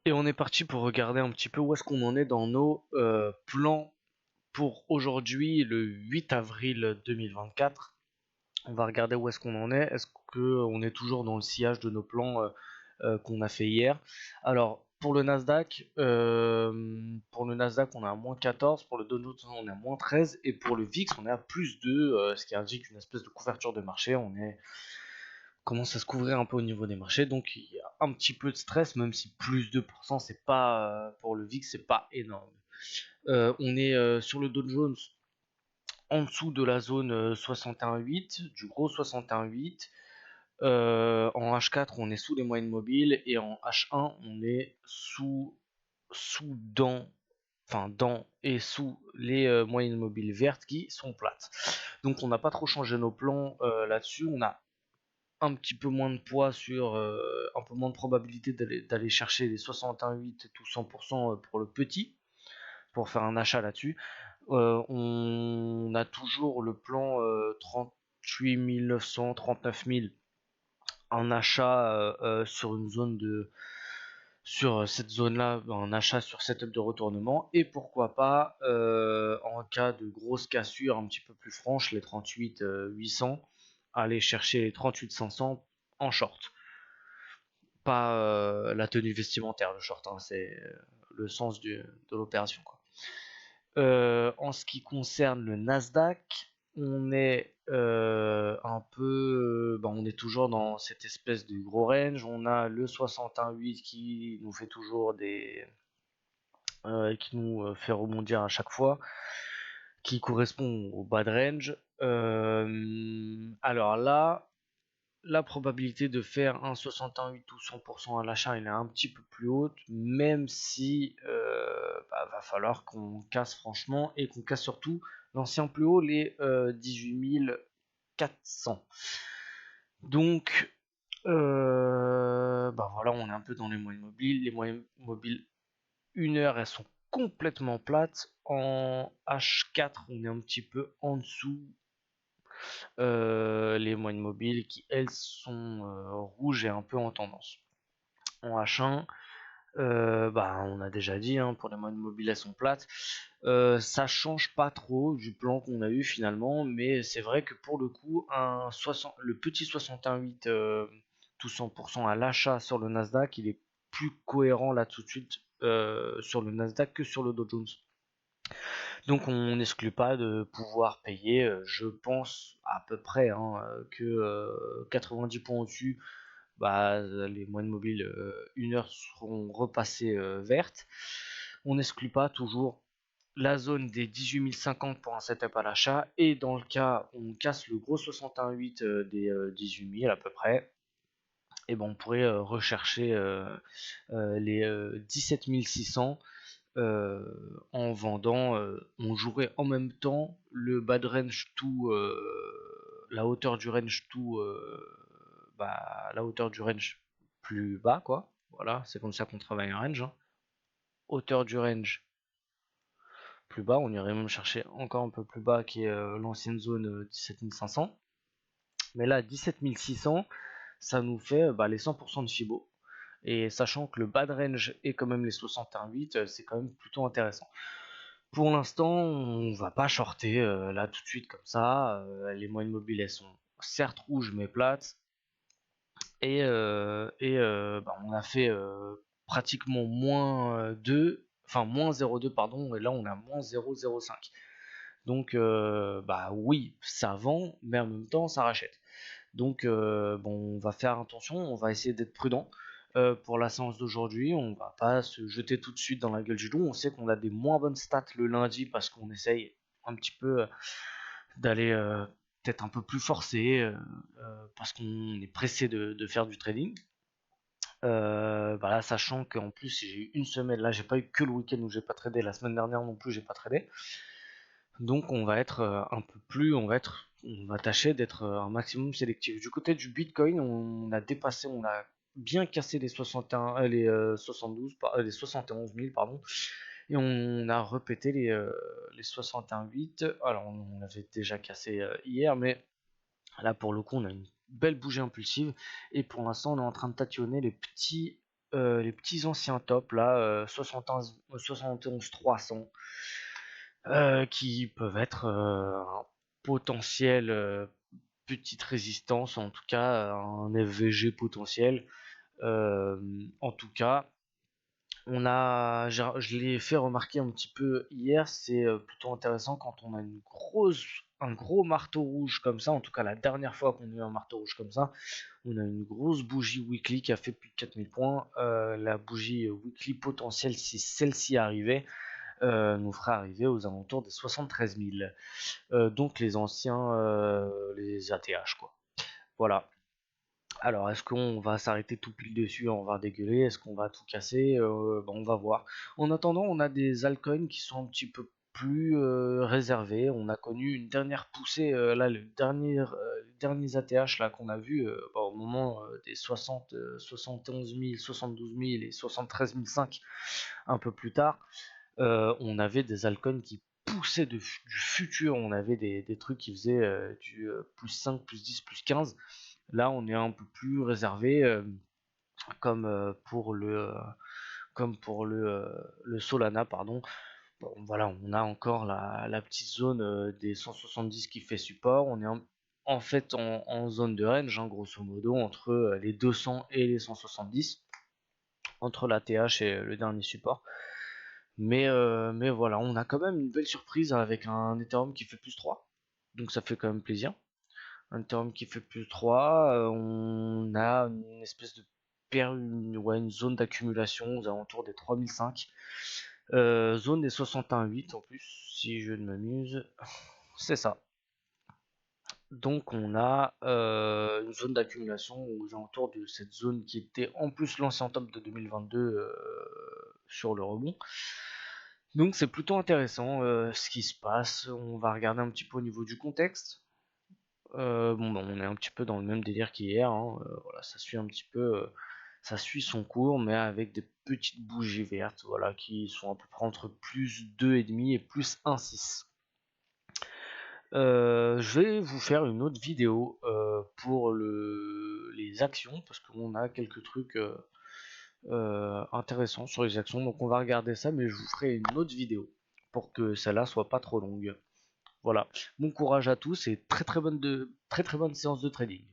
Et on est parti pour regarder un petit peu où est-ce qu'on en est dans nos plans pour aujourd'hui, le 8 avril 2024. On va regarder où est-ce qu'on en est. Est-ce qu'on est toujours dans le sillage de nos plans qu'on a fait hier? Alors, pour le Nasdaq, on est à -14, pour le Dow Jones, on est à -13, et pour le VIX, on est à +2, ce qui indique une espèce de couverture de marché. Commence à se couvrir un peu au niveau des marchés, donc il y a un petit peu de stress, même si plus 2%, c'est pas pour le VIX, c'est pas énorme. On est sur le Dow Jones en dessous de la zone 61,8, du gros 61,8. En H4, on est sous les moyennes mobiles, et en H1, on est dans et sous les moyennes mobiles vertes qui sont plates. Donc on n'a pas trop changé nos plans là-dessus. On a un petit peu moins de poids un peu moins de probabilité d'aller chercher les 61,8 tout 100% pour le petit, pour faire un achat là-dessus. On a toujours le plan 38 900, 39 000 en achat sur cette zone-là, un achat sur setup de retournement, et pourquoi pas en cas de grosse cassure un petit peu plus franche, les 38 800, aller chercher les 38 500 en short. Pas la tenue vestimentaire, le short, hein, c'est le sens de l'opération, quoi. En ce qui concerne le Nasdaq, on est on est toujours dans cette espèce de gros range. On a le 61,8 qui nous fait toujours qui nous fait rebondir à chaque fois, qui correspond au bas de range. Alors là, la probabilité de faire un 61,8 ou 100% à l'achat, elle est un petit peu plus haute, même si va falloir qu'on casse franchement, et qu'on casse surtout l'ancien plus haut, les 18 400. Donc voilà, on est un peu dans les moyennes mobiles. Les moyennes mobiles 1 heure, elles sont complètement plates. En H4, on est un petit peu en dessous. Les moyennes mobiles qui, elles, sont rouges et un peu en tendance. En H1, on a déjà dit, hein, pour les moyennes mobiles, elles sont plates. Ça change pas trop du plan qu'on a eu finalement, mais c'est vrai que pour le coup, le petit 61,8 tout 100% à l'achat sur le Nasdaq, il est plus cohérent là tout de suite sur le Nasdaq que sur le Dow Jones. Donc on n'exclut pas de pouvoir payer, je pense à peu près, hein, que 90 points au-dessus, les moyennes mobiles 1 heure seront repassées vertes. On n'exclut pas toujours la zone des 18 050 pour un setup à l'achat, et dans le cas où on casse le gros 61,8 des 18 000 à peu près, et on pourrait rechercher les 17 600 en vendant. On jouerait en même temps le bas de range tout, la hauteur du range tout, la hauteur du range plus bas, quoi. Voilà, c'est comme ça qu'on travaille un range, hein. Hauteur du range plus bas, on irait même chercher encore un peu plus bas, qui est l'ancienne zone 17 500. Mais là, 17 600, ça nous fait les 100% de Fibo. Et sachant que le bas de range est quand même les 61,8, c'est quand même plutôt intéressant. Pour l'instant, on va pas shorter là tout de suite comme ça. Les moyennes mobiles, elles sont certes rouges mais plates. Et on a fait pratiquement -2, enfin -0,2 pardon, et là on a -0,05. Donc oui, ça vend, mais en même temps ça rachète. Donc on va faire attention, on va essayer d'être prudent. Pour la séance d'aujourd'hui, on va pas se jeter tout de suite dans la gueule du loup. On sait qu'on a des moins bonnes stats le lundi, parce qu'on essaye un petit peu d'aller peut-être un peu plus forcé, parce qu'on est pressé de faire du trading. Sachant qu'en plus j'ai eu une semaine, là j'ai pas eu que le week-end où j'ai pas tradé, la semaine dernière non plus j'ai pas tradé. Donc on va être on va tâcher d'être un maximum sélectif. Du côté du Bitcoin, on a bien cassé les 61, les 72, les 71 000, pardon, et on a répété les 61,8. Alors on avait déjà cassé hier, mais là pour le coup on a une belle bougie impulsive, et pour l'instant on est en train de tâtonner les petits les petits anciens tops là, 71 300, qui peuvent être un potentiel petite résistance, en tout cas un FVG potentiel. En tout cas, je l'ai fait remarquer un petit peu hier, c'est plutôt intéressant quand on a un gros marteau rouge comme ça. En tout cas, la dernière fois qu'on a eu un marteau rouge comme ça, on a une grosse bougie weekly qui a fait plus de 4000 points. La bougie weekly potentielle, si celle-ci arrivait, nous ferait arriver aux alentours des 73 000. Donc les anciens, les ATH quoi. Voilà. Alors, est-ce qu'on va s'arrêter tout pile dessus, on va dégueuler? Est-ce qu'on va tout casser? On va voir. En attendant, on a des altcoins qui sont un petit peu plus réservés. On a connu une dernière poussée, là, les derniers ATH là qu'on a vu au moment des 71 000, 72 000 et 73 500 un peu plus tard. On avait des altcoins qui poussaient du futur. On avait des trucs qui faisaient du plus 5, plus 10, plus 15. Là, on est un peu plus réservé, comme pour le Solana, pardon. Bon, voilà, on a encore la petite zone des 170 qui fait support. On est en fait en zone de range, hein, grosso modo, entre les 200 et les 170, entre la TH et le dernier support. Mais voilà, on a quand même une belle surprise avec un Ethereum qui fait plus 3. Donc ça fait quand même plaisir. Un Ethereum qui fait plus 3, on a une espèce de une zone d'accumulation aux alentours des 3005. Zone des 61,8 en plus, si je ne m'amuse. C'est ça. Donc on a une zone d'accumulation aux alentours de cette zone qui était en plus l'ancien top de 2022 sur le rebond. Donc c'est plutôt intéressant ce qui se passe. On va regarder un petit peu au niveau du contexte. On est un petit peu dans le même délire qu'hier, hein. Voilà, ça suit un petit peu, ça suit son cours, mais avec des petites bougies vertes, voilà, qui sont à peu près entre plus 2,5 et plus 1,6. Je vais vous faire une autre vidéo pour les actions, parce qu'on a quelques trucs intéressants sur les actions, donc on va regarder ça, mais je vous ferai une autre vidéo pour que celle-là soit pas trop longue. Voilà. Bon courage à tous et très très bonne séance de trading.